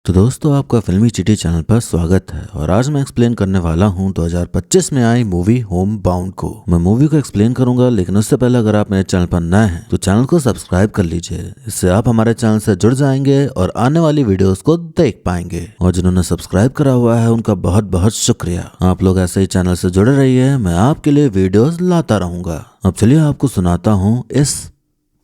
तो दोस्तों आपका फिल्मी चिट्ठी चैनल पर स्वागत है और आज मैं एक्सप्लेन करने वाला हूं 2025 में आई मूवी होम बाउंड को। मैं मूवी को एक्सप्लेन करूंगा, लेकिन उससे पहले अगर आप मेरे चैनल पर नए हैं तो चैनल को सब्सक्राइब कर लीजिए। इससे आप हमारे चैनल से जुड़ जाएंगे और आने वाली वीडियोस को देख पाएंगे। और जिन्होंने सब्सक्राइब करा हुआ है उनका बहुत बहुत शुक्रिया। आप लोग ऐसे ही चैनल से जुड़े रहिए, मैं आपके लिए वीडियोज लाता रहूंगा। अब चलिए आपको सुनाता हूँ इस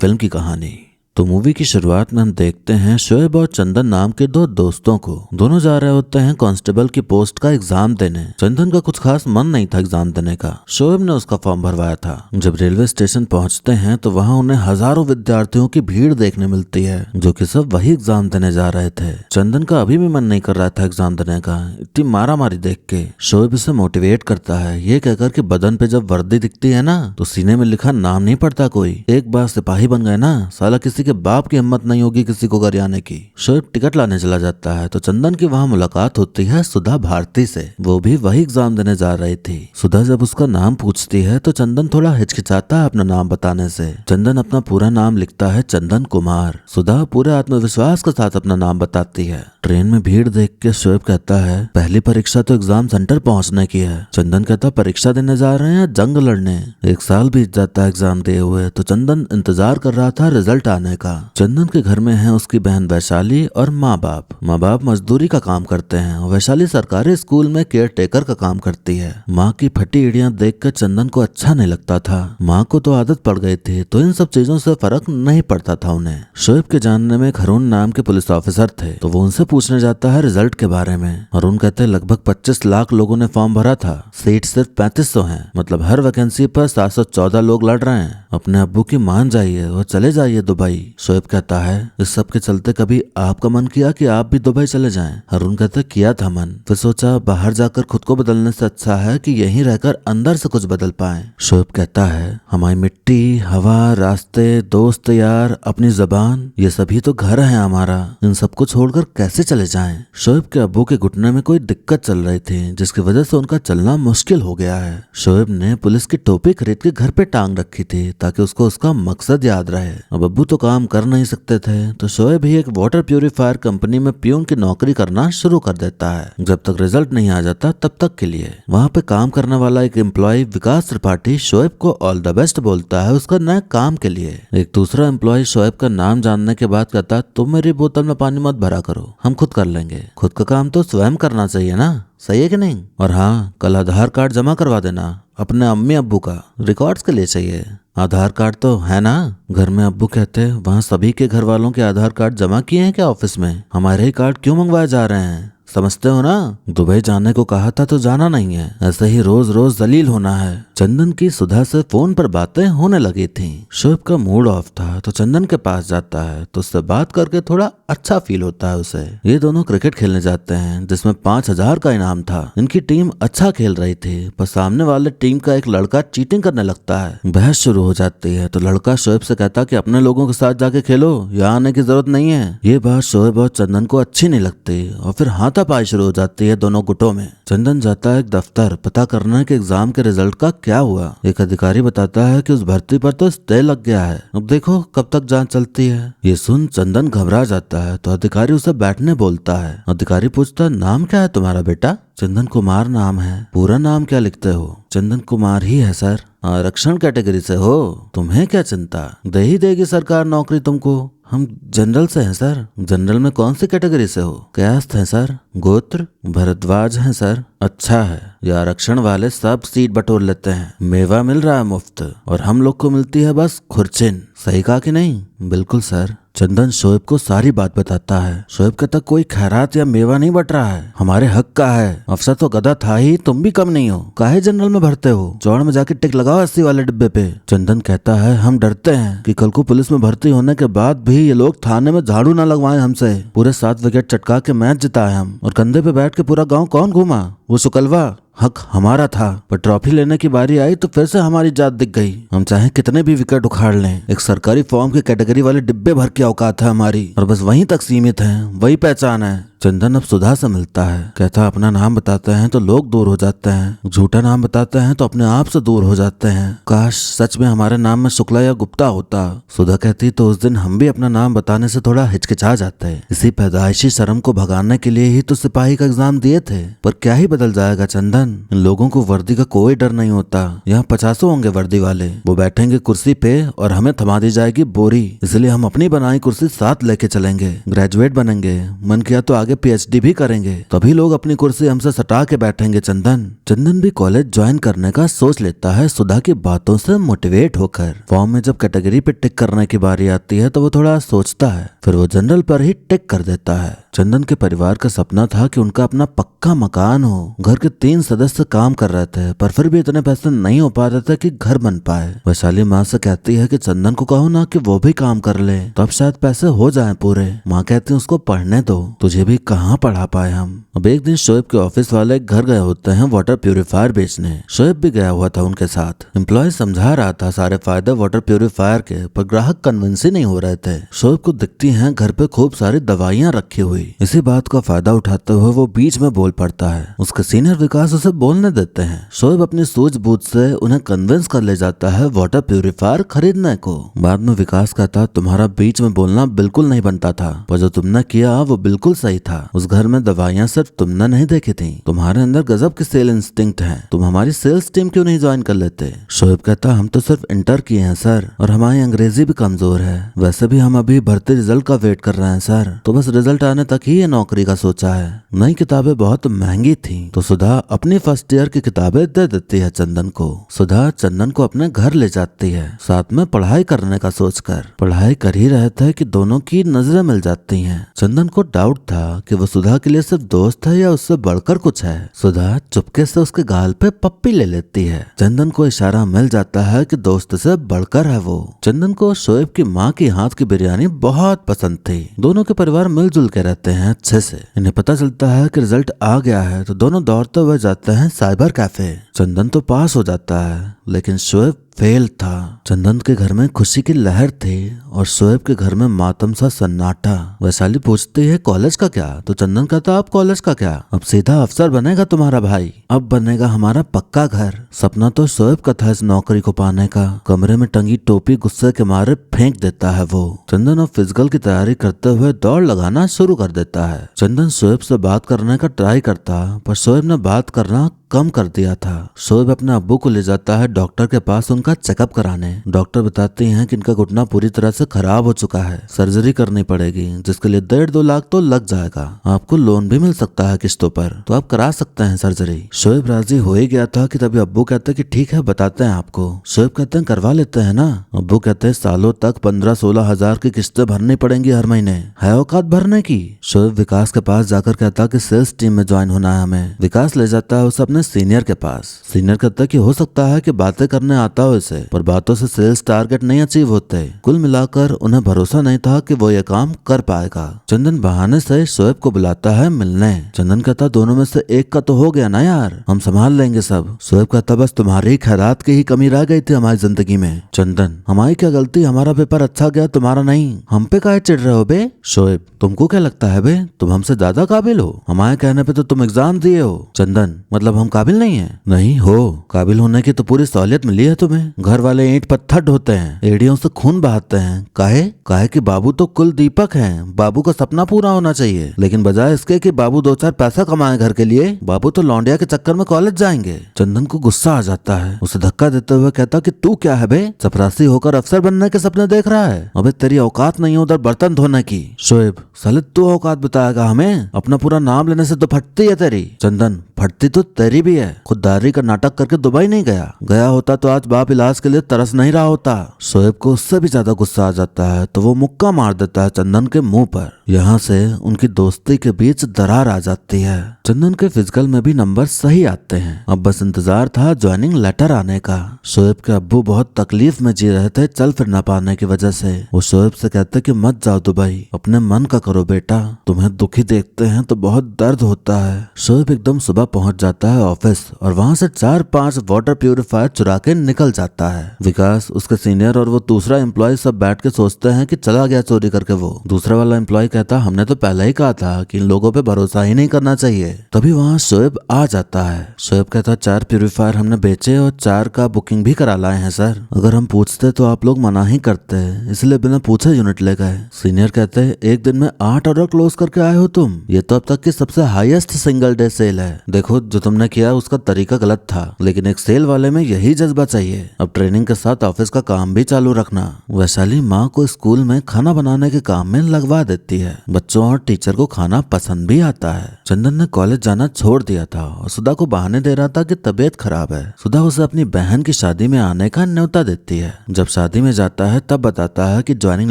फिल्म की कहानी। तो मूवी की शुरुआत में हम देखते हैं शोएब और चंदन नाम के दो दोस्तों को। दोनों जा रहे होते हैं कांस्टेबल की पोस्ट का एग्जाम देने। चंदन का कुछ खास मन नहीं था एग्जाम देने का। शोएब ने उसका फॉर्म भरवाया था। जब रेलवे स्टेशन पहुंचते हैं तो वहां उन्हें हजारों विद्यार्थियों की भीड़ देखने मिलती है, जो कि सब वही एग्जाम देने जा रहे थे। चंदन का अभी भी मन नहीं कर रहा था एग्जाम देने का। इतनी मारा मारी देख के शोएब उसे मोटिवेट करता है, ये कहकर कि बदन पे जब वर्दी दिखती है ना तो सीने में लिखा नाम नहीं पड़ता कोई। एक बार सिपाही बन गए ना, साला किसी के बाप की हिम्मत नहीं होगी किसी को गरियाने की। शोएब टिकट लाने चला जाता है तो चंदन की वहां मुलाकात होती है सुधा भारती से। वो भी वही एग्जाम देने जा रही थी। सुधा जब उसका नाम पूछती है तो चंदन थोड़ा हिचकिचाता है अपना नाम बताने से। चंदन अपना पूरा नाम लिखता है चंदन कुमार। सुधा पूरे आत्मविश्वास के साथ अपना नाम बताती है। ट्रेन में भीड़ देख के शोएब कहता है पहली परीक्षा तो एग्जाम सेंटर पहुंचने की है। चंदन कहता परीक्षा देने जा रहे हैं जंग लड़ने। एक साल बीत जाता है एग्जाम दिए हुए तो चंदन इंतजार कर रहा था रिजल्ट आने का। चंदन के घर में है उसकी बहन वैशाली और माँ बाप मजदूरी का काम करते हैं और वैशाली सरकारी स्कूल में केयर टेकर का काम करती है। माँ की फटी एड़ियां देखकर चंदन को अच्छा नहीं लगता था। माँ को तो आदत पड़ गई थी तो इन सब चीजों से फर्क नहीं पड़ता था उन्हें। शोएब के जानने में खरून नाम के पुलिस ऑफिसर थे तो वो उनसे पूछने जाता है रिजल्ट के बारे में। और उन कहते लगभग 25 लाख लोगों ने फॉर्म भरा था, सीट सिर्फ 3500 है। मतलब हर वैकेंसी पर 714 लोग लड़ रहे हैं। अपने अब्बू की मान जाइए और चले जाइए दुबई। शोएब कहता है इस सब के चलते कभी आपका मन किया कि आप भी दुबई चले जाएं? अरुण कहता किया था मन, फिर सोचा बाहर जाकर खुद को बदलने से अच्छा है कि यहीं रहकर अंदर से कुछ बदल पाएं। शोएब कहता है हमारी मिट्टी, हवा, रास्ते, दोस्त, यार, अपनी जबान, ये सभी तो घर है हमारा। इन सबको छोड़कर कैसे चले जाएं? शोएब के अब्बू के घुटने में कोई दिक्कत चल रही थी जिसकी वजह से उनका चलना मुश्किल हो गया है। शोएब ने पुलिस की टोपी खरीद के घर पे टांग रखी थी ताकि उसको उसका मकसद याद रहे। अब अब्बू तो काम कर नहीं सकते थे तो शोएब ही एक वाटर प्यूरिफायर कंपनी में प्यून की नौकरी करना शुरू कर देता है। जब तक रिजल्ट नहीं आ जाता तब तक के लिए वहाँ पे काम करने वाला एक एम्प्लॉय विकास त्रिपाठी शोएब को ऑल द बेस्ट बोलता है उसका नए काम के लिए। एक दूसरा एम्प्लॉय शोएब का नाम जानने के बाद कहता तुम मेरी बोतल में पानी मत भरा करो, हम खुद कर लेंगे। खुद का काम तो स्वयं करना चाहिए ना, सही है कि नहीं? और हाँ, कल आधार कार्ड जमा करवा देना, अपने अम्मी अब्बू का रिकॉर्ड्स के लिए चाहिए। आधार कार्ड तो है ना? घर में अब्बू कहते वहाँ सभी के घर वालों के आधार कार्ड जमा किए हैं क्या ऑफिस में? हमारे ही कार्ड क्यों मंगवाए जा रहे हैं? समझते हो ना, दुबई जाने को कहा था तो जाना नहीं है, ऐसे ही रोज रोज जलील होना है। चंदन की सुधा से फोन पर बातें होने लगी थीं। शोएब का मूड ऑफ था तो चंदन के पास जाता है तो उससे बात करके थोड़ा अच्छा फील होता है उसे। ये दोनों क्रिकेट खेलने जाते हैं जिसमें 5000 का इनाम था। इनकी टीम अच्छा खेल रही थी पर सामने वाले टीम का एक लड़का चीटिंग करने लगता है। बहस शुरू हो जाती है तो लड़का शोएब से कहता कि अपने लोगों के साथ जाके खेलो, यहाँ आने की जरूरत नहीं है। ये बात शोएब और चंदन को अच्छी नहीं लगती और फिर हाथापाई शुरू हो जाती है दोनों गुटों में। चंदन जाता है एक दफ्तर पता करना कि एग्जाम के रिजल्ट का क्या हुआ। एक अधिकारी बताता है कि उस भर्ती पर तो स्टे लग गया है, अब देखो कब तक जांच चलती है। ये सुन चंदन घबरा जाता है तो अधिकारी उसे बैठने बोलता है। अधिकारी पूछता नाम क्या है तुम्हारा बेटा? चंदन कुमार नाम है। पूरा नाम क्या लिखते हो? चंदन कुमार ही है सर। आरक्षण कैटेगरी से हो? तुम्हें क्या चिंता, दे ही देगी सरकार नौकरी तुमको। हम जनरल से हैं सर। जनरल में कौन सी कैटेगरी से हो? कास्ट है सर। गोत्र? भरद्वाज हैं सर। अच्छा है, ये आरक्षण वाले सब सीट बटोर लेते हैं, मेवा मिल रहा है मुफ्त और हम लोग को मिलती है बस खुरचिन। सही कहा कि नहीं? बिल्कुल सर। चंदन शोएब को सारी बात बताता है। शोएब कहता कोई खैरात या मेवा नहीं बट रहा है, हमारे हक का है। अफसर तो गधा था ही, तुम भी कम नहीं हो, काहे जनरल में भरते हो? चौड़ में जाके टिक लगाओ 80 वाले डिब्बे पे। चंदन कहता है हम डरते हैं कि कल को पुलिस में भर्ती होने के बाद भी ये लोग थाने में झाड़ू ना लगवाएं हमसे। पूरे 7 विकेट चटका के मैच जिताए हम और कंधे पे बैठ के पूरा गाँव कौन घूमा? वो शुकलवा। हक हमारा था पर ट्रॉफी लेने की बारी आई तो फिर से हमारी जात दिख गई। हम चाहे कितने भी विकेट उखाड़ लें, एक सरकारी फॉर्म की कैटेगरी वाले डिब्बे भर के औकात है हमारी और बस वहीं तक सीमित है, वही पहचान है। चंदन अब सुधा से मिलता है, कहता अपना नाम बताते हैं तो लोग दूर हो जाते हैं, झूठा नाम बताते हैं तो अपने आप से दूर हो जाते हैं। काश सच में हमारे नाम में शुक्ला या गुप्ता होता। सुधा कहती तो उस दिन हम भी अपना नाम बताने से थोड़ा हिचकिचा जाते। इसी पैदाइशी शर्म को भगाने के लिए ही तो सिपाही का एग्जाम दिए थे। पर क्या ही बदल जाएगा चंदन, इन लोगों को वर्दी का कोई डर नहीं होता। यहाँ 50 होंगे वर्दी वाले, वो बैठेंगे कुर्सी पे और हमें थमा दी जाएगी बोरी। इसलिए हम अपनी बनाई कुर्सी साथ लेके चलेंगे, ग्रेजुएट बनेंगे, मन किया तो आगे PhD भी करेंगे, तभी लोग अपनी कुर्सी हमसे सटा के बैठेंगे। चंदन भी कॉलेज ज्वाइन करने का सोच लेता है सुधा की बातों से मोटिवेट होकर। फॉर्म में जब कैटेगरी पे टिक करने की बारी आती है तो वो थोड़ा सोचता है, फिर वो जनरल पर ही टिक कर देता है। चंदन के परिवार का सपना था कि उनका अपना पक्का मकान हो। घर के 3 सदस्य काम कर रहे थे पर फिर भी इतने पैसे नहीं हो पा रहे थे कि घर बन पाए। वैशाली माँ से कहती है कि चंदन को कहो ना कि वो भी काम कर ले, तब शायद पैसे हो जाएं पूरे। माँ कहती है उसको पढ़ने दो, तुझे भी कहाँ पढ़ा पाए हम। अब एक दिन शोएब के ऑफिस वाले घर गए होते हैं वाटर प्यूरिफायर बेचने। शोएब भी गया हुआ था उनके साथ। एम्प्लॉय समझा रहा था सारे फायदे वाटर प्यूरिफायर के, पर ग्राहक कन्विंस ही नहीं हो रहे थे। शोएब को दिखती हैं घर पे खूब सारी दवाइयाँ रखी हुई। इसी बात का फायदा उठाते हुए वो बीच में बोल पड़ता है। उसके सीनियर विकास उसे बोलने देते हैं। शोएब अपनी सूझबूझ से उन्हें कन्विंस कर ले जाता है वाटर प्यूरिफायर खरीदने को। बाद में विकास कहता तुम्हारा बीच में बोलना बिल्कुल नहीं बनता था, पर जो तुमने किया वो बिल्कुल सही था। उस घर में दवाइयाँ सिर्फ तुमने नहीं देखी थी, तुम्हारे अंदर गजब की सेल इंस्टिंक्ट है। तुम हमारी सेल्स टीम क्यों नहीं ज्वाइन कर लेते? शोएब कहता हम तो सिर्फ इंटर किए हैं सर, और हमारी अंग्रेजी भी कमजोर है। वैसे भी हम अभी भर्ती रिजल्ट का वेट कर रहे हैं सर, तो बस रिजल्ट आने तक ही ये नौकरी का सोचा है। नई किताबें बहुत महंगी थी तो सुधा अपनी फर्स्ट ईयर की किताबें दे देती है चंदन को। सुधा चंदन को अपने घर ले जाती है, साथ में पढ़ाई करने का सोचकर। पढ़ाई कर ही रहे थे कि दोनों की नजरें मिल जाती हैं। चंदन को डाउट था कि वो सुधा के लिए सिर्फ दोस्त है या उससे बढ़कर कुछ है। सुधा चुपके से उसके गाल पे पप्पी ले लेती है। चंदन को इशारा मिल जाता है कि दोस्त से बढ़कर है वो। चंदन को शोएब की माँ की हाथ की बिरयानी बहुत पसंद थी। दोनों के परिवार मिलजुल के रहते हैं अच्छे से। इन्हें पता चलता है कि रिजल्ट आ गया है तो दोनों दौड़ते हुए जाते हैं साइबर कैफे। चंदन तो पास हो जाता है लेकिन शोएब फेल था। चंदन के घर में खुशी की लहर थी और शोएब के घर में मातम सा सन्नाटा। वैशाली पूछती है कॉलेज का क्या? तो चंदन कहता अब कॉलेज का क्या, अब सीधा अफसर बनेगा तुम्हारा भाई, अब बनेगा हमारा पक्का घर। सपना तो शोएब का था इस नौकरी को पाने का। कमरे में टंगी टोपी गुस्से के मारे फेंक देता है वो। चंदन अब फिजिकल की तैयारी करते हुए दौड़ लगाना शुरू कर देता है। चंदन शोएब से बात करने का ट्राई करता पर शोएब ने बात करना कम कर दिया था। शोएब अपने अब्बू को ले जाता है डॉक्टर के पास उनका चेकअप कराने। डॉक्टर बताते हैं कि इनका घुटना पूरी तरह से खराब हो चुका है, सर्जरी करनी पड़ेगी जिसके लिए 1.5-2 लाख तो लग जाएगा। आपको लोन भी मिल सकता है किस्तों पर, तो आप करा सकते हैं सर्जरी। शोएब राजी हो ही गया था कि तभी अब्बू कहते हैं कि ठीक है बताते हैं आपको। शोएब कहते हैं करवा लेते हैं ना। अब्बू कहते हैं सालों तक 15-16 हजार की किस्तें भरनी पड़ेंगी हर महीने, है औकात भरने की? शोएब विकास के पास जाकर कहता कि सेल्स टीम में ज्वाइन होना है हमें। विकास ले जाता है उसे अपने सीनियर के पास। सीनियर कहता है कि हो सकता है कि बातें करने आता हो इसे, पर बातों से सेल्स टारगेट नहीं अचीव होते। कुल मिलाकर उन्हें भरोसा नहीं था कि वो ये काम कर पाएगा। चंदन बहाने से शोएब को बुलाता है मिलने। चंदन कहता दोनों में से एक का तो हो गया ना यार, हम संभाल लेंगे सब। शोएब कहता बस तुम्हारी खैरात की ही कमी रह गई थी हमारी जिंदगी में। चंदन हमारी क्या गलती, हमारा पेपर अच्छा गया तुम्हारा नहीं, हम पे काहे चिढ़ रहे हो बे? शोएब तुमको क्या लगता है बे, तुम हमसे ज्यादा काबिल हो, हमारे कहने पे तो तुम एग्जाम दिए हो। चंदन मतलब हम काबिल नहीं है? नहीं हो, काबिल होने की तो पूरी सहूलियत मिली है तुम्हें। घर वाले ईंट पत्थर ढोते हैं, एड़ियों से खून बहाते हैं, काहे कि बाबू तो कुल दीपक हैं, बाबू का सपना पूरा होना चाहिए। लेकिन बजाय इसके कि बाबू 2-4 पैसा कमाए घर के लिए, बाबू तो लौंडिया के चक्कर में कॉलेज जाएंगे। चंदन को गुस्सा आ जाता है, उसे धक्का देते हुए कहता कि तू क्या है बे, चपरासी होकर अफसर बनने के सपने देख रहा है? अबे तेरी औकात नहीं है उधर बर्तन धोने की। शोएब साले तू औकात बताएगा हमें, अपना पूरा नाम लेने से तो फटती है तेरी। चंदन फटती तो तेरी भी है, खुददारी का नाटक करके दुबई नहीं गया होता तो आज बाप इलाज के लिए तरस नहीं रहा होता। शोएब को उससे भी ज्यादा गुस्सा आ जाता है तो वो मुक्का मार देता है चंदन के मुंह पर। यहाँ से उनकी दोस्ती के बीच दरार आ जाती है। चंदन के फिजिकल में भी नंबर सही आते हैं, अब बस इंतजार था ज्वाइनिंग लेटर आने का। शोएब के अब्बू बहुत तकलीफ में जी रहे थे चल फिर ना पाने की वजह से। वो शोएब से कहते कि मत जाओ दुबई, अपने मन का करो बेटा, तुम्हें दुखी देखते हैं तो बहुत दर्द होता है। शोएब एकदम सुबह पहुंच जाता है ऑफिस और वहां से 4-5 वाटर प्यूरिफायर चुरा के निकल जाता है। विकास, उसके सीनियर और वो दूसरा एम्प्लॉय सब बैठ के सोचते हैं कि चला गया चोरी करके वो। दूसरा वाला एम्प्लॉय कहता कहता हमने तो पहले ही कहा था कि इन लोगों पे भरोसा ही नहीं करना चाहिए। तभी वहाँ शोएब आ जाता है। शोएब कहता 4 प्यूरीफायर हमने बेचे और 4 का बुकिंग भी करा लाए हैं सर। अगर हम पूछते तो आप लोग मना ही करते, इसलिए बिना पूछे यूनिट ले गए। सीनियर कहते हैं एक दिन में 8 ऑर्डर क्लोज करके आए हो तुम, ये तो अब तक की सबसे हाईएस्ट सिंगल डे सेल है। देखो जो तुमने किया उसका तरीका गलत था, लेकिन एक सेल वाले में यही जज्बा चाहिए। अब ट्रेनिंग के साथ ऑफिस का काम भी चालू रखना। वैशाली माँ को स्कूल में खाना बनाने के काम में लगवा देती है। बच्चों और टीचर को खाना पसंद भी आता है। चंदन ने कॉलेज जाना छोड़ दिया था और सुधा को बहाने दे रहा था कि तबीयत खराब है। सुधा उसे अपनी बहन की शादी में आने का न्योता देती है। जब शादी में जाता है तब बताता है कि ज्वाइनिंग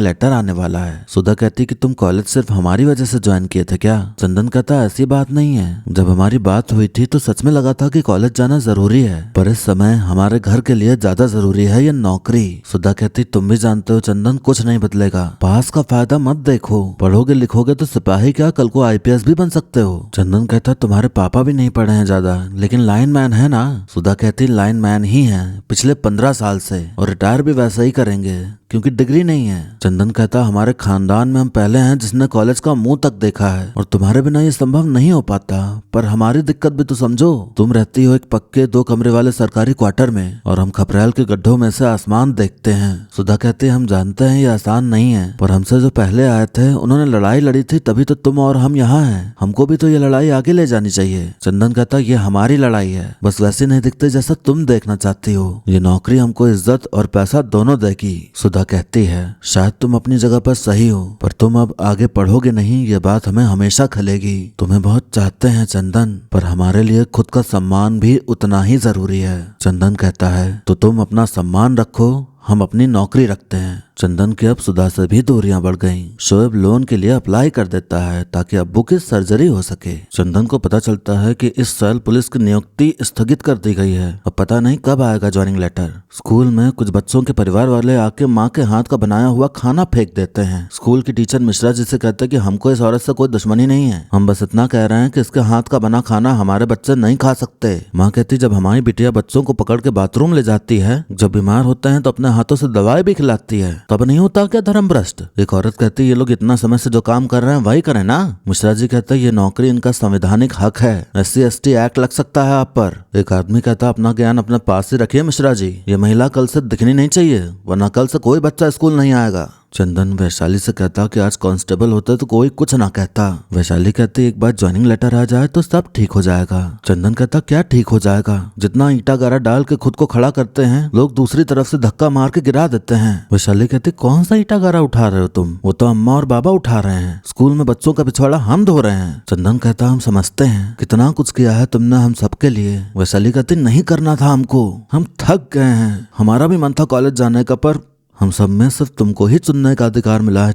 लेटर आने वाला है। सुधा कहती कि तुम कॉलेज सिर्फ हमारी वजह से ज्वाइन किए थे क्या? चंदन कहता ऐसी बात नहीं है, जब हमारी बात हुई थी तो सच में लगा था कि कॉलेज जाना जरूरी है, पर इस समय हमारे घर के लिए ज्यादा जरूरी है ये नौकरी। सुधा कहती तुम भी जानते हो चंदन कुछ नहीं बदलेगा, पास का फायदा मत देखो, पढ़ोगे लिखोगे तो सिपाही क्या कल को आईपीएस भी बन सकते हो। चंदन कहता तुम्हारे पापा भी नहीं पढ़े हैं ज्यादा, लेकिन लाइन मैन है ना। सुधा कहती लाइन मैन ही है पिछले 15 साल से, और रिटायर भी वैसा ही करेंगे क्योंकि डिग्री नहीं है। चंदन कहता हमारे खानदान में हम पहले हैं जिसने कॉलेज का मुंह तक देखा है, और तुम्हारे बिना ये संभव नहीं हो पाता। पर हमारी दिक्कत भी तो समझो, तुम रहती हो एक पक्के 2 कमरे वाले सरकारी क्वार्टर में और हम खपरेल के गड्ढों में से आसमान देखते हैं। सुधा कहती हम जानते हैं ये आसान नहीं है, पर हमसे जो पहले आए थे उन्होंने लड़ाई लड़ी थी, तभी तो तुम और हम यहाँ हैं। हमको भी तो ये लड़ाई आगे ले जानी चाहिए। चंदन कहता ये हमारी लड़ाई है, बस वैसे नहीं दिखते जैसा तुम देखना चाहती हो। ये नौकरी हमको इज्जत और पैसा दोनों देगी। सुधा कहती है शायद तुम अपनी जगह पर सही हो, पर तुम अब आगे पढ़ोगे नहीं, ये बात हमें हमेशा खलेगी। तुम्हें बहुत चाहते हैं चंदन, पर हमारे लिए खुद का सम्मान भी उतना ही जरूरी है। चंदन कहता है तो तुम अपना सम्मान रखो, हम अपनी नौकरी रखते हैं। चंदन की अब सुधा से भी दूरियां बढ़ गईं। शोएब लोन के लिए अप्लाई कर देता है ताकि अब्बू की सर्जरी हो सके। चंदन को पता चलता है कि इस साल पुलिस की नियुक्ति स्थगित कर दी गई है। अब पता नहीं कब आएगा ज्वाइनिंग लेटर। स्कूल में कुछ बच्चों के परिवार वाले आके माँ के हाथ का बनाया हुआ खाना फेंक देते हैं। स्कूल की टीचर मिश्रा जी से कहते हैं कि हमको इस औरत से कोई दुश्मनी नहीं है, हम बस इतना कह रहे हैं कि इसके हाथ का बना खाना हमारे बच्चे नहीं खा सकते। माँ कहती जब हमारी बिटिया बच्चों को पकड़ के बाथरूम ले जाती है, जब बीमार होते हैं तो अपने हाथों से दवाई भी खिलाती है, तब नहीं होता क्या धर्म भ्रष्ट। एक औरत कहती ये लोग इतना समय से जो काम कर रहे हैं वही करें ना। मिश्रा जी कहते ये नौकरी इनका संवैधानिक हक है, SC/ST एक्ट लग सकता है आप पर। एक आदमी कहता अपना ज्ञान अपने पास ही रखिए मिश्रा जी, ये महिला कल से दिखनी नहीं चाहिए, वरना कल से कोई बच्चा स्कूल नहीं आएगा। चंदन वैशाली से कहता कि आज कांस्टेबल होता तो कोई कुछ ना कहता। वैशाली कहती एक बार ज्वाइनिंग लेटर आ जाए तो सब ठीक हो जाएगा। चंदन कहता क्या ठीक हो जाएगा, जितना ईंटा गारा डाल के खुद को खड़ा करते हैं लोग दूसरी तरफ से धक्का मार के गिरा देते हैं। वैशाली कहती कौन सा ईंटा गारा उठा रहे हो तुम, वो तो अम्मा और बाबा उठा रहे हैं, स्कूल में बच्चों का पिछवाड़ा हम धो रहे हैं। चंदन कहता हम समझते हैं कितना कुछ किया है तुमने हम सबके लिए। वैशाली कहती नहीं करना था हमको, हम थक गए हैं, हमारा भी मन था कॉलेज जाने का, पर हम सब में सिर्फ तुमको ही चुनने का अधिकार मिला है।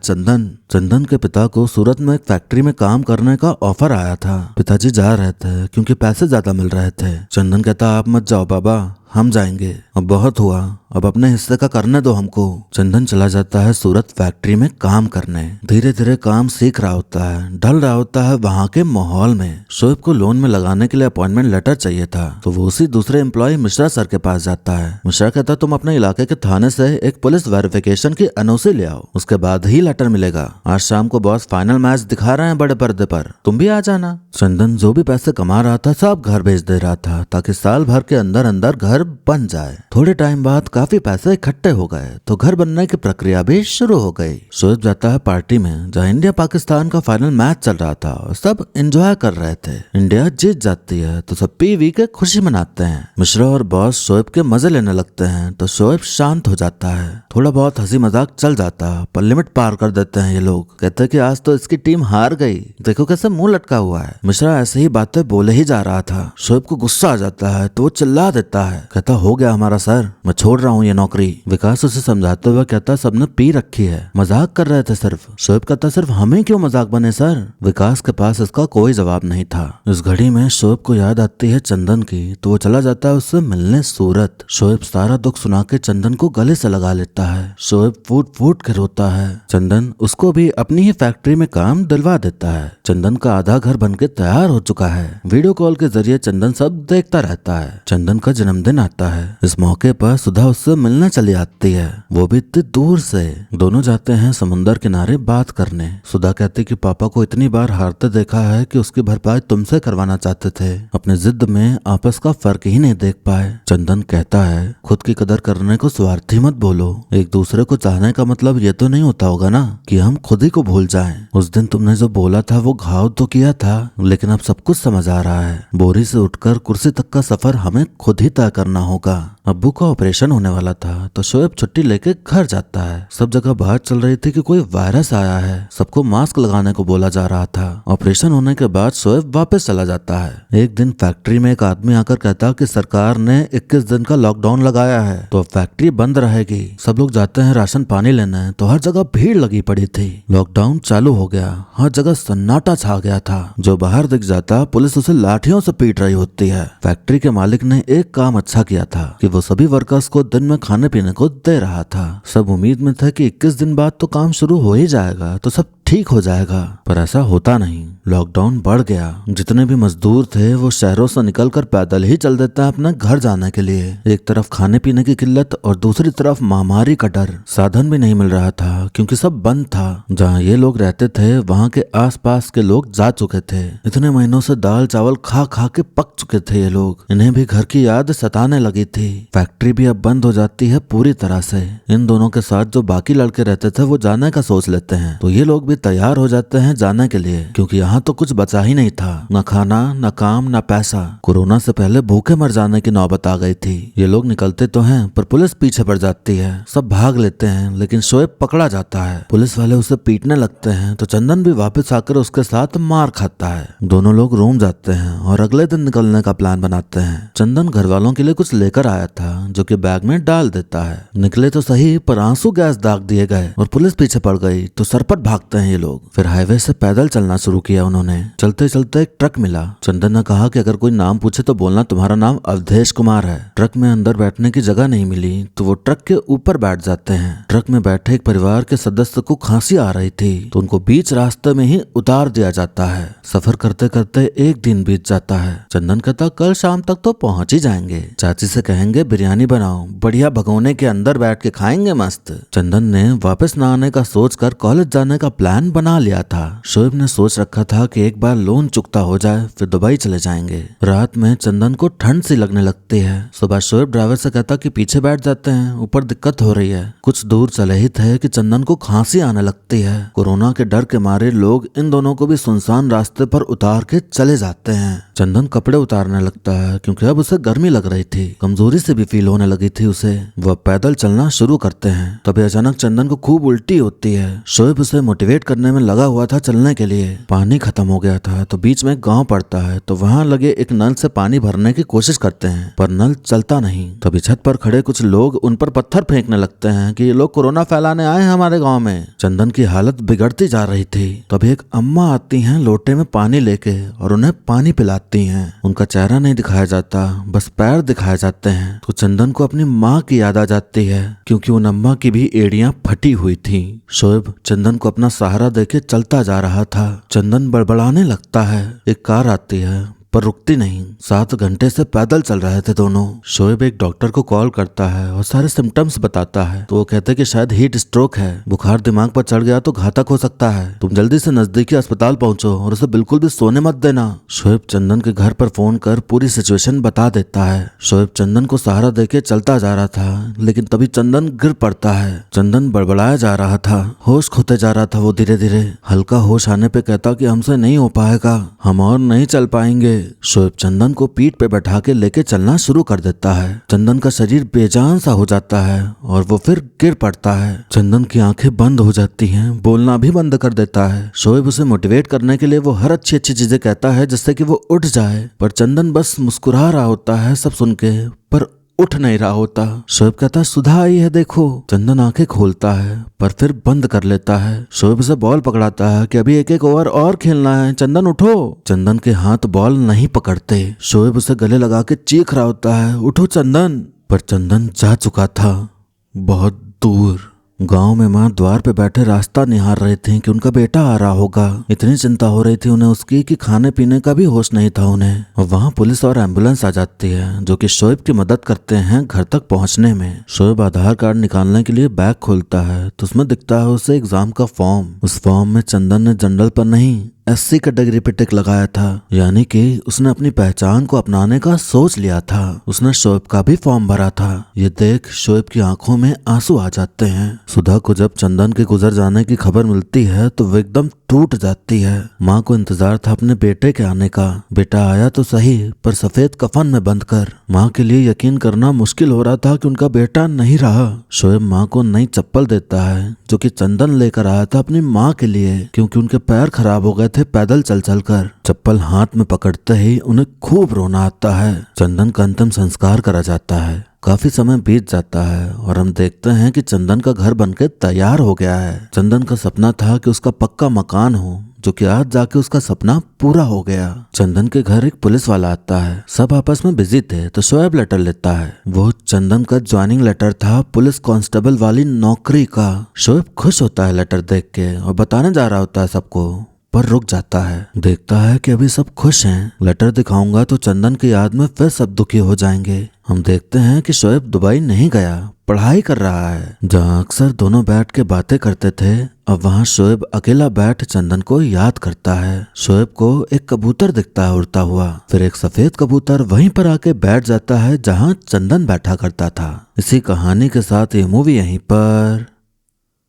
चंदन के पिता को सूरत में एक फैक्ट्री में काम करने का ऑफर आया था। पिताजी जा रहे थे क्योंकि पैसे ज्यादा मिल रहे थे। चंदन कहता आप मत जाओ बाबा, हम जाएंगे, अब बहुत हुआ, अब अपने हिस्से का करने दो हमको। चंदन चला जाता है सूरत फैक्ट्री में काम करने। धीरे धीरे काम सीख रहा होता है, ढल रहा होता है वहाँ के माहौल में। शोएब को लोन में लगाने के लिए अपॉइंटमेंट लेटर चाहिए था, तो वो उसी दूसरे एम्प्लॉय मिश्रा सर के पास जाता है। मिश्रा कहता तुम अपने इलाके के थाने से एक पुलिस वेरिफिकेशन की NOC ले आओ, उसके बाद ही लेटर मिलेगा। आज शाम को बॉस फाइनल मैच दिखा रहे हैं बड़े पर्दे पर, तुम भी आ जाना। चंदन जो भी पैसे कमा रहा था सब घर भेज दे रहा था ताकि साल भर के अंदर अंदर घर बन जाए। थोड़े टाइम बाद काफी पैसे इकट्ठे हो गए तो घर बनने की प्रक्रिया भी शुरू हो गई। शोएब जाता है पार्टी में जहाँ इंडिया पाकिस्तान का फाइनल मैच चल रहा था और सब एंजॉय कर रहे थे। इंडिया जीत जाती है तो सब पी के खुशी मनाते हैं। मिश्रा और बॉस शोएब के मजे लेने लगते हैं तो शोएब शांत हो जाता है। थोड़ा बहुत हंसी मजाक चल जाता पर लिमिट पार कर देते हैं ये लोग। कहते हैं कि आज तो इसकी टीम हार गई, देखो कैसे मुंह लटका हुआ है। मिश्रा ऐसे ही बातें बोले ही जा रहा था। शोएब को गुस्सा आ जाता है तो वो चिल्ला देता है, कहता हो गया हमारा सर, मैं छोड़ रहा हूँ ये नौकरी। विकास उसे समझाते हुए कहता सबने पी रखी है, मजाक कर रहे थे सिर्फ। शोएब कहता सिर्फ हमें क्यों मजाक बने सर। विकास के पास इसका कोई जवाब नहीं था। इस घड़ी में शोएब को याद आती है चंदन की, तो वो चला जाता है उससे मिलने सूरत। शोएब सारा दुख सुना के चंदन को गले से लगा लेता है। शोएब फूट फूट के रोता है। चंदन उसको भी अपनी ही फैक्ट्री में काम दिलवा देता है। चंदन का आधा घर बनके तैयार हो चुका है। वीडियो कॉल के जरिए चंदन सब देखता रहता है। चंदन का जन्मदिन आता है। इस मौके पर सुधा उससे मिलने चली आती है, वो भी इतनी दूर से। दोनों जाते हैं समुंदर किनारे बात करने। सुधा कहती कि पापा को इतनी बार हारते देखा है कि उसकी भरपाई तुमसे करवाना चाहते थे, अपने जिद में आपस का फर्क ही नहीं देख पाए। चंदन कहता है खुद की कदर करने को स्वार्थी मत बोलो, एक दूसरे को चाहने का मतलब ये तो नहीं होता होगा ना कि हम खुद ही को भूल जाएं। उस दिन तुमने जो बोला था वो घाव तो किया था, लेकिन अब सब कुछ समझ आ रहा है। बोरी से उठकर कुर्सी तक का सफर हमें खुद ही तय करना होगा। अब्बू का ऑपरेशन होने वाला था तो शोएब छुट्टी लेके घर जाता है। सब जगह बात चल रही थी कि कोई वायरस आया है, सबको मास्क लगाने को बोला जा रहा था। ऑपरेशन होने के बाद शोएब वापस चला जाता है। एक दिन फैक्ट्री में एक आदमी आकर कहता कि सरकार ने 21 दिन का लॉकडाउन लगाया है तो फैक्ट्री बंद रहेगी। सब लोग जाते हैं राशन पानी लेने तो हर जगह भीड़ लगी पड़ी थी। लॉकडाउन चालू हो गया, हर जगह सन्नाटा छा गया था। जो बाहर दिख जाता पुलिस उसे लाठियों से पीट रही होती है। फैक्ट्री के मालिक ने एक काम अच्छा किया था कि वो सभी वर्कर्स को दिन में खाने पीने को दे रहा था। सब उम्मीद में थे कि 21 दिन बाद तो काम शुरू हो ही जाएगा तो सब ठीक हो जाएगा, पर ऐसा होता नहीं। लॉकडाउन बढ़ गया। जितने भी मजदूर थे वो शहरों से निकलकर पैदल ही चल देते हैं अपने घर जाने के लिए। एक तरफ खाने पीने की किल्लत और दूसरी तरफ महामारी का डर। साधन भी नहीं मिल रहा था क्योंकि सब बंद था। जहाँ ये लोग रहते थे वहाँ के आसपास के लोग जा चुके थे। इतने महीनों से दाल चावल खा खा के पक चुके थे ये लोग। इन्हें भी घर की याद सताने लगी थी। फैक्ट्री भी अब बंद हो जाती है पूरी तरह से। इन दोनों के साथ जो बाकी लड़के रहते थे वो जाने का सोच लेते हैं तो ये लोग भी तैयार हो जाते हैं जाने के लिए, क्योंकि यहाँ तो कुछ बचा ही नहीं था, न खाना न काम न पैसा। कोरोना से पहले भूखे मर जाने की नौबत आ गई थी। ये लोग निकलते तो हैं पर पुलिस पीछे पड़ जाती है। सब भाग लेते हैं लेकिन शोएब पकड़ा जाता है। पुलिस वाले उसे पीटने लगते हैं तो चंदन भी वापस आकर उसके साथ मार खाता है। दोनों लोग रूम जाते हैं और अगले दिन निकलने का प्लान बनाते हैं। चंदन घर वालों के लिए कुछ लेकर आया था जो कि बैग में डाल देता है। निकले तो सही पर आंसू गैस दाग दिए गए और पुलिस पीछे पड़ गई तो सरपट भागते हैं ये लोग। फिर हाईवे से पैदल चलना शुरू किया उन्होंने। चलते चलते एक ट्रक मिला। चंदन ने कहा कि अगर कोई नाम पूछे तो बोलना तुम्हारा नाम अवधेश कुमार है। ट्रक में अंदर बैठने की जगह नहीं मिली तो वो ट्रक के ऊपर बैठ जाते हैं। ट्रक में बैठे एक परिवार के सदस्य को खांसी आ रही थी तो उनको बीच रास्ते में ही उतार दिया जाता है। सफर करते करते एक दिन बीत जाता है। चंदन कहता कल शाम तक तो पहुंच ही जाएंगे। चाची से कहेंगे बिरयानी बनाओ, बढ़िया भगोने के अंदर बैठ के खाएंगे मस्त। चंदन ने वापस न आने का सोचकर कॉलेज जाने का प्लान बना लिया था। शोएब ने सोच रखा था कि एक बार लोन चुकता हो जाए फिर दुबई चले जाएंगे। रात में चंदन को ठंड सी लगने लगती है। सुबह शोएब ड्राइवर से कहता कि पीछे बैठ जाते हैं, ऊपर दिक्कत हो रही है। कुछ दूर चले ही थे कि चंदन को खांसी आने लगती है। कोरोना के डर के मारे लोग इन दोनों को भी सुनसान रास्ते पर उतार के चले जाते हैं। चंदन कपड़े उतारने लगता है क्योंकि अब उसे गर्मी लग रही थी। कमजोरी से भी फील होने लगी थी उसे। वह पैदल चलना शुरू करते हैं। तभी अचानक चंदन को खूब उल्टी होती है। शोएब उसे मोटिवेट करने में लगा हुआ था चलने के लिए। पानी खत्म हो गया था तो बीच में गांव पड़ता है तो वहां लगे एक नल से पानी भरने की कोशिश करते हैं पर नल चलता नहीं। तभी छत पर खड़े कुछ लोग उन पर पत्थर फेंकने लगते हैं कि ये लोग कोरोना फैलाने आए हैं हमारे गांव में। चंदन की हालत बिगड़ती जा रही थी। तभी एक अम्मा आती हैं लोटे में पानी लेके और उन्हें पानी पिलाती हैं। उनका चेहरा नहीं दिखाया जाता, बस पैर दिखाए जाते हैं। तो चंदन को अपनी माँ की याद आ जाती है क्योंकि उन अम्मा की भी एड़ियां फटी हुई थी। शोएब चंदन को अपना सहारा देके चलता जा रहा था। चंदन बड़बड़ाने लगता है। एक कार आती है पर रुकती नहीं। 7 घंटे से पैदल चल रहे थे दोनों। शोएब एक डॉक्टर को कॉल करता है और सारे सिम्टम्स बताता है तो वो कहते हैं कि शायद हीट स्ट्रोक है, बुखार दिमाग पर चढ़ गया तो घातक हो सकता है। तुम जल्दी से नजदीकी अस्पताल पहुंचो और उसे बिल्कुल भी सोने मत देना। शोएब चंदन के घर पर फोन कर पूरी सिचुएशन बता देता है। शोएब चंदन को सहारा देके चलता जा रहा था लेकिन तभी चंदन गिर पड़ता है। चंदन बड़बड़ाया जा रहा था, होश खोते जा रहा था वो धीरे धीरे। हल्का होश आने पे कहता कि हमसे नहीं हो पाएगा, हम और नहीं चल पाएंगे। शोएब चंदन को पीठ पे बैठा के लेके चलना शुरू कर देता है। चंदन का शरीर बेजान सा हो जाता है और वो फिर गिर पड़ता है। चंदन की आंखें बंद हो जाती हैं, बोलना भी बंद कर देता है। शोएब उसे मोटिवेट करने के लिए वो हर अच्छी अच्छी चीजें कहता है जिससे कि वो उठ जाए, पर चंदन बस मुस्कुरा रहा होता है सब सुन के, पर उठ नहीं रहा होता। शोएब कहता सुधा आई है देखो। चंदन आंखें खोलता है पर फिर बंद कर लेता है। शोएब उसे बॉल पकड़ाता है कि अभी एक एक ओवर और खेलना है, चंदन उठो। चंदन के हाथ बॉल नहीं पकड़ते। शोएब उसे गले लगा के चीख रहा होता है उठो चंदन, पर चंदन जा चुका था बहुत दूर। गांव में माँ द्वार पे बैठे रास्ता निहार रहे थे कि उनका बेटा आ रहा होगा। इतनी चिंता हो रही थी उन्हें उसकी कि खाने पीने का भी होश नहीं था उन्हें। और वहाँ पुलिस और एम्बुलेंस आ जाती है जो कि शोएब की मदद करते हैं घर तक पहुँचने में। शोएब आधार कार्ड निकालने के लिए बैग खोलता है तो उसमें दिखता है उसे एग्जाम का फॉर्म। उस फॉर्म में चंदन ने जनरल पर नहीं SC कैटेगरी पे टिक लगाया था, यानी कि उसने अपनी पहचान को अपनाने का सोच लिया था। उसने शोएब का भी फॉर्म भरा था। ये देख शोएब की आंखों में आंसू आ जाते हैं। सुधा को जब चंदन के गुजर जाने की खबर मिलती है तो वो एकदम टूट जाती है। माँ को इंतजार था अपने बेटे के आने का। बेटा आया तो सही पर सफेद कफन में बंद कर। माँ के लिए यकीन करना मुश्किल हो रहा था कि उनका बेटा नहीं रहा। शोएब माँ को नई चप्पल देता है जो कि चंदन लेकर आया था अपनी माँ के लिए, क्योंकि उनके पैर खराब हो गए थे पैदल चल चल कर। चप्पल हाथ में पकड़ते ही उन्हें खूब रोना आता है। चंदन का अंतिम संस्कार करा जाता है। काफी समय बीत जाता है और हम देखते हैं कि चंदन का घर बनके तैयार हो गया है। चंदन का सपना था कि उसका पक्का मकान हो, जो कि आज जाके उसका सपना पूरा हो गया। चंदन के घर एक पुलिस वाला आता है। सब आपस में बिजी थे तो शोएब लेटर लेता है। वो चंदन का ज्वाइनिंग लेटर था पुलिस कांस्टेबल वाली नौकरी का। शोएब खुश होता है लेटर देख के और बताने जा रहा होता है सबको, पर रुक जाता है। देखता है कि अभी सब खुश हैं। लेटर दिखाऊंगा तो चंदन की याद में फिर सब दुखी हो जाएंगे। हम देखते हैं कि शोएब दुबई नहीं गया, पढ़ाई कर रहा है। जहाँ अक्सर दोनों बैठ के बातें करते थे अब वहाँ शोएब अकेला बैठ चंदन को याद करता है। शोएब को एक कबूतर दिखता है उड़ता हुआ। फिर एक सफेद कबूतर वहीं पर आके बैठ जाता है जहाँ चंदन बैठा करता था। इसी कहानी के साथ ये मूवी यहीं पर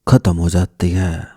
खत्म हो जाती है।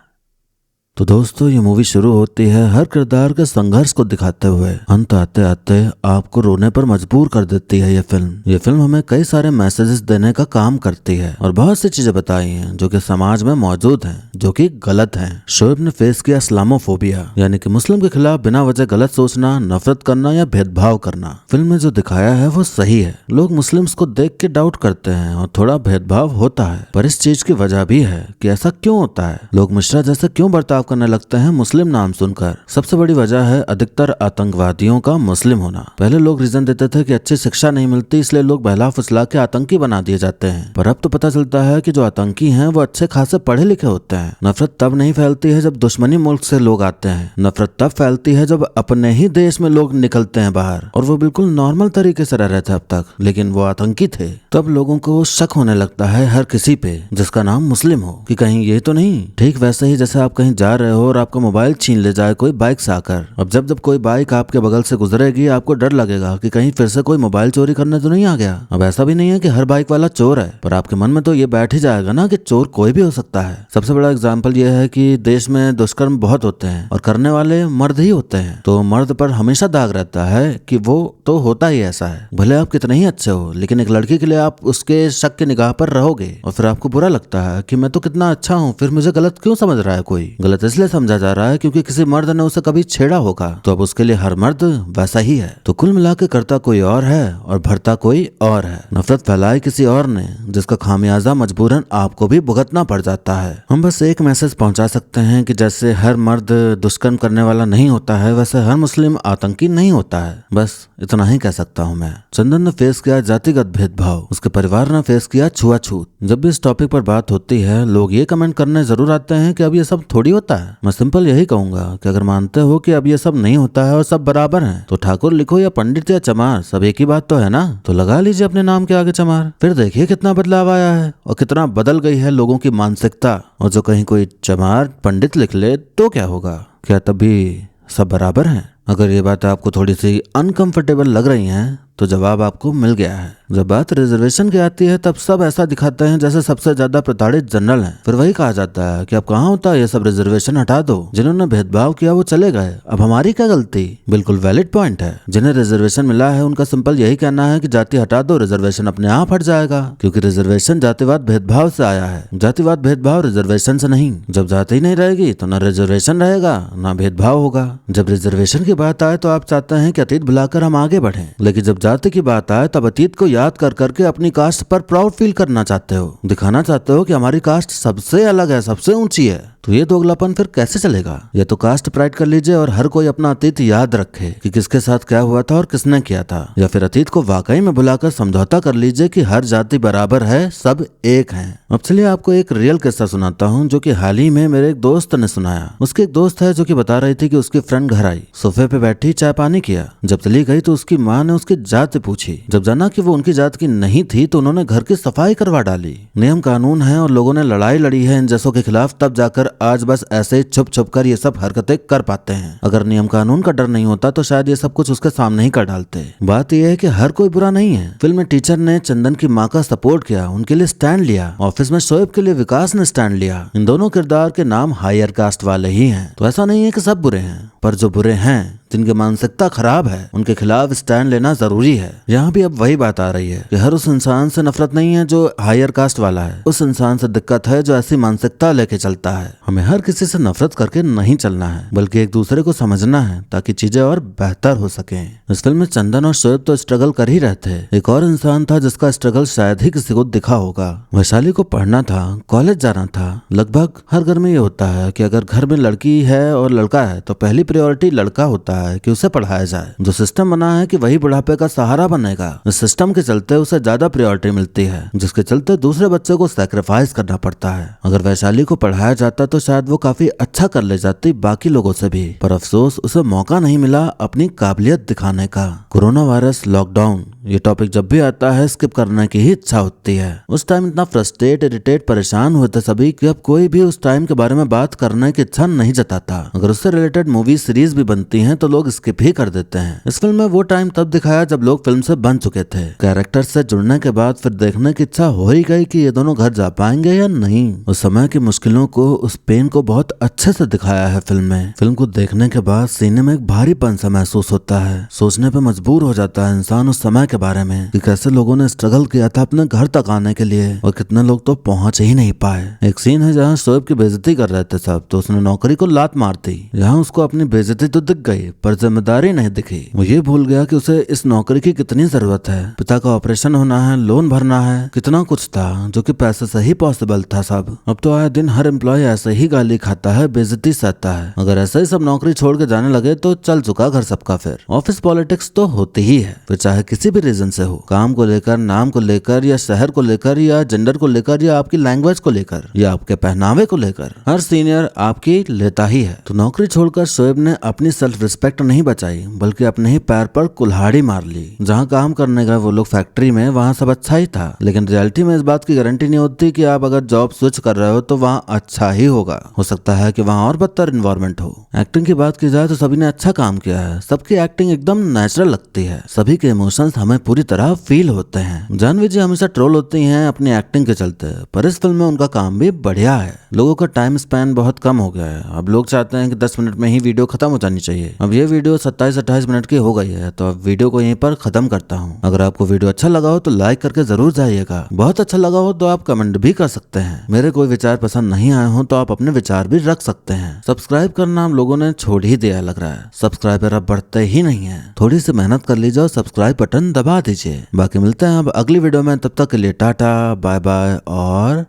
तो दोस्तों ये मूवी शुरू होती है हर किरदार के संघर्ष को दिखाते हुए। अंत आते आते आपको रोने पर मजबूर कर देती है ये फिल्म। ये फिल्म हमें कई सारे मैसेजेस देने का काम करती है और बहुत सी चीजें बताई हैं जो कि समाज में मौजूद हैं, जो कि गलत हैं। शोएब ने फेस किया इस्लामोफोबिया, यानी कि मुस्लिम के खिलाफ बिना वजह गलत सोचना, नफरत करना या भेदभाव करना। फिल्म में जो दिखाया है वो सही है। लोग मुस्लिम्स को देख के डाउट करते हैं और थोड़ा भेदभाव होता है, पर इस चीज की वजह भी है कि ऐसा क्यों होता है। लोग मिश्रा जैसे क्यों बर्ताव करने लगते हैं मुस्लिम नाम सुनकर। सबसे बड़ी वजह है अधिकतर आतंकवादियों का मुस्लिम होना। पहले लोग रीजन देते थे कि अच्छी शिक्षा नहीं मिलती इसलिए लोग बहला फुसला के आतंकी बना दिए जाते हैं, पर अब तो पता चलता है कि जो आतंकी हैं वो अच्छे खासे पढ़े लिखे होते हैं। नफरत तब नहीं फैलती है जब दुश्मनी मुल्क से लोग आते हैं। नफरत तब फैलती है जब अपने ही देश में लोग निकलते हैं बाहर और वो बिल्कुल नॉर्मल तरीके से रह रहे थे अब तक, लेकिन वो आतंकी थे। तब लोगों को शक होने लगता है हर किसी पे जिसका नाम मुस्लिम हो कि कहीं ये तो नहीं। ठीक वैसे ही जैसे आप कहीं जा रहे हो और आपका मोबाइल छीन ले जाए कोई बाइक से आकर। अब जब जब कोई बाइक आपके बगल से गुजरेगी आपको डर लगेगा कि कहीं फिर से कोई मोबाइल चोरी करने तो नहीं आ गया। अब ऐसा भी नहीं है कि हर बाइक वाला चोर है, पर आपके मन में तो ये बैठ ही जाएगा ना कि चोर कोई भी हो सकता है। सबसे बड़ा एग्जाम्पल ये है कि देश में दुष्कर्म बहुत होते हैं और करने वाले मर्द ही होते हैं, तो मर्द पर हमेशा दाग रहता है कि वो तो होता ही ऐसा है। भले आप कितने ही अच्छे हो लेकिन एक लड़की के लिए आप उसके शक की निगाह पर रहोगे और फिर आपको बुरा लगता है कि मैं तो कितना अच्छा हूँ, फिर मुझे गलत क्यों समझ रहा है कोई। गलत इसलिए समझा जा रहा है क्योंकि किसी मर्द ने उसे कभी छेड़ा होगा, तो अब उसके लिए हर मर्द वैसा ही है। तो कुल मिला के करता कोई और है और भरता कोई और है। नफरत फैलाई किसी और ने जिसका खामियाजा मजबूरन आपको भी भुगतना पड़ जाता है। हम बस एक मैसेज पहुंचा सकते हैं कि जैसे हर मर्द दुष्कर्म करने वाला नहीं होता है वैसे हर मुस्लिम आतंकी नहीं होता है। बस इतना ही कह सकता हूँ मैं। चंदन ने फेस किया जातिगत भेदभाव, उसके परिवार ने फेस किया छुआछूत। जब भी इस टॉपिक पर बात होती है लोग ये कमेंट करने जरूर आते हैं कि अब ये सब थोड़ी होता है। मैं सिंपल यही कहूंगा कि अगर मानते हो कि अब ये सब नहीं होता है और सब बराबर हैं, तो ठाकुर लिखो या पंडित या चमार सब एक ही बात तो है ना। तो लगा लीजिए अपने नाम के आगे चमार, फिर देखिए कितना बदलाव आया है और कितना बदल गई है लोगों की मानसिकता। और जो कहीं कोई चमार पंडित लिख ले तो क्या होगा, क्या तभी सब बराबर हैं? अगर ये बात आपको थोड़ी सी अनकंफर्टेबल लग रही हैं तो जवाब आपको मिल गया है। जब बात रिजर्वेशन की आती है तब सब ऐसा दिखाते हैं जैसे सबसे ज्यादा प्रताड़ित जनरल हैं। फिर वही कहा जाता है कि अब कहाँ होता है ये सब, रिजर्वेशन हटा दो। जिन्होंने भेदभाव किया वो चले गए, अब हमारी क्या गलती। बिल्कुल वैलिड पॉइंट है। जिन्हें रिजर्वेशन मिला है उनका सिंपल यही कहना है कि जाति हटा दो, रिजर्वेशन अपने आप हट जाएगा, क्योंकि रिजर्वेशन जातिवाद भेदभाव से आया है। जातिवाद भेदभाव रिजर्वेशन से नहीं। जब जाति नहीं रहेगी तो न रिजर्वेशन रहेगा न भेदभाव होगा। जब रिजर्वेशन की बात आए तो आप चाहते हैं कि अतीत भुलाकर हम आगे बढ़ें, लेकिन जब जाति की बात आए तब अतीत को याद कर करके अपनी कास्ट पर प्राउड फील करना चाहते हो, दिखाना चाहते हो कि हमारी कास्ट सबसे अलग है, सबसे ऊंची है। तो ये दोगलापन फिर कैसे चलेगा? या तो कास्ट प्राइड कर लीजिए और हर कोई अपना अतीत याद रखे कि किसके साथ क्या हुआ था और किसने किया था, या फिर अतीत को वाकई में भुलाकर समझौता कर लीजिए कि हर जाति बराबर है, सब एक हैं। अब चलिए आपको एक रियल किस्सा सुनाता हूँ जो कि हाल ही में मेरे एक दोस्त ने सुनाया। उसकी एक दोस्त है जो कि बता रही थी कि उसकी फ्रेंड घर आई, सोफे पे बैठी चाय पानी किया। जब चली गई तो उसकी माँ ने उसकी जात पूछी। जब जाना कि वो उनकी जात की नहीं थी तो उन्होंने घर की सफाई करवा डाली। नियम कानून है और लोगों ने लड़ाई लड़ी है इन जैसों के खिलाफ, तब जाकर आज बस ऐसे छुप छुप कर ये सब हरकतें कर पाते हैं। अगर नियम कानून का डर नहीं होता तो शायद ये सब कुछ उसके सामने ही कर डालते। बात यह है कि हर कोई बुरा नहीं है। फिल्म में टीचर ने चंदन की माँ का सपोर्ट किया, उनके लिए स्टैंड लिया। ऑफिस में शोएब के लिए विकास ने स्टैंड लिया। इन दोनों किरदार के नाम हायर कास्ट वाले ही हैं। तो ऐसा नहीं है कि सब बुरे हैं, पर जो बुरे हैं, जिनकी मानसिकता खराब है, उनके खिलाफ स्टैंड लेना जरूरी है। यहाँ भी अब वही बात आ रही है कि हर उस इंसान से नफरत नहीं है जो हायर कास्ट वाला है, उस इंसान से दिक्कत है जो ऐसी मानसिकता लेके चलता है। हमें हर किसी से नफरत करके नहीं चलना है, बल्कि एक दूसरे को समझना है ताकि चीजें और बेहतर हो सके। इस फिल्म में चंदन और शोएब तो स्ट्रगल कर ही रहे थे। एक और इंसान था जिसका स्ट्रगल शायद ही किसी को दिखा होगा। वैशाली को पढ़ना था, कॉलेज जाना था। लगभग हर घर में ये होता है कि अगर घर में लड़की है और लड़का है तो पहली प्रायोरिटी लड़का होता है कि उसे पढ़ाया जाए। जो सिस्टम बना है कि वही बुढ़ापे का सहारा बनेगा, इस सिस्टम के चलते उसे ज्यादा प्रायोरिटी मिलती है, जिसके चलते दूसरे बच्चे को सैक्रिफाइस करना पड़ता है। अगर वैशाली को पढ़ाया जाता तो शायद वो काफी अच्छा कर ले जाती बाकी लोगों से भी, पर अफसोस उसे मौका नहीं मिला अपनी काबिलियत दिखाने का। कोरोना वायरस, लॉकडाउन, ये टॉपिक जब भी आता है स्किप करने की ही इच्छा होती है। उस टाइम इतना फ्रस्ट्रेट, इरिटेट, परेशान हुए थे सभी कि अब कोई भी उस टाइम के बारे में बात करने की इच्छा नहीं जताता। अगर उससे रिलेटेड मूवी सीरीज भी बनती हैं तो लोग स्किप ही कर देते हैं। इस फिल्म में वो टाइम तब दिखाया जब लोग फिल्म से बन चुके थे। कैरेक्टर से जुड़ने के बाद फिर देखने की इच्छा हो ही गई कि ये दोनों घर जा पाएंगे या नहीं। उस समय की मुश्किलों को, उस पेन को बहुत अच्छे से दिखाया है फिल्म में। फिल्म को देखने के बाद सीने में एक भारीपन सा महसूस होता है। सोचने पे मजबूर हो जाता है इंसान उस समय के बारे में कि कैसे लोगों ने स्ट्रगल किया था अपने घर तक आने के लिए और कितने लोग तो पहुंच ही नहीं पाए। एक सीन है जहाँ शोएब की बेइज्जती कर रहे थे सब, तो उसने नौकरी को लात मार दी। यहाँ उसको अपनी बेइज्जती तो दिख गई पर जिम्मेदारी नहीं दिखी। वो ये भूल गया कि उसे इस नौकरी की कितनी जरूरत है। पिता का ऑपरेशन होना है, लोन भरना है, कितना कुछ था जो कि पैसे से ही पॉसिबल था सब। अब तो आए दिन हर एम्प्लॉय ऐसे ही गाली खाता है, बेइज्जती सहता है। अगर ऐसे ही सब नौकरी छोड़ के जाने लगे तो चल चुका घर सबका। फिर ऑफिस पॉलिटिक्स तो होती ही है, फिर चाहे किसी भी रीजन से हो, काम को लेकर, नाम को लेकर, या शहर को लेकर, या जेंडर को लेकर, या आपकी लैंग्वेज को लेकर, या आपके पहनावे को लेकर, हर सीनियर आपकी लेता ही है। तो नौकरी छोड़कर शोएब ने अपनी सेल्फ रिस्पेक्ट नहीं बचाई बल्कि अपने ही पैर पर कुल्हाड़ी मार ली। जहाँ काम करने गए वो लोग फैक्ट्री में, वहाँ सब अच्छा ही था, लेकिन रियलिटी में इस बात की गारंटी नहीं होती कि आप अगर जॉब स्विच कर रहे हो तो वहाँ अच्छा ही होगा। हो सकता है कि वहाँ और बदतर इन्वायरमेंट हो। एक्टिंग की बात की जाए तो सभी ने अच्छा काम किया है। सबकी एक्टिंग एकदम नेचुरल लगती है। सभी के इमोशंस हमें पूरी तरह फील होते हैं। जानवी जी हमेशा ट्रोल होती हैं अपनी एक्टिंग के चलते, पर इस फिल्म में उनका काम भी बढ़िया है। लोगों का टाइम स्पैन बहुत कम हो गया है। अब लोग चाहते हैं कि 10 मिनट में ही वीडियो खत्म हो जानी चाहिए। अब ये वीडियो 27-28 मिनट की हो गई है, तो अब वीडियो को यहीं पर खत्म करता हूँ। अगर आपको वीडियो अच्छा लगा हो तो लाइक करके जरूर जाइएगा। बहुत अच्छा लगा हो तो आप कमेंट भी कर सकते हैं। मेरे कोई विचार पसंद नहीं आए हो तो आप अपने विचार भी रख सकते हैं। सब्सक्राइब करना हम लोगों ने छोड़ ही दिया लग रहा है। सब्सक्राइबर अब बढ़ते ही नहीं है। थोड़ी सी मेहनत कर लीजिए और सब्सक्राइब बटन दबा दीजिए। बाकी मिलते हैं अब अगली वीडियो में, तब तक के लिए टाटा, बाय बाय और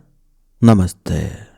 नमस्ते।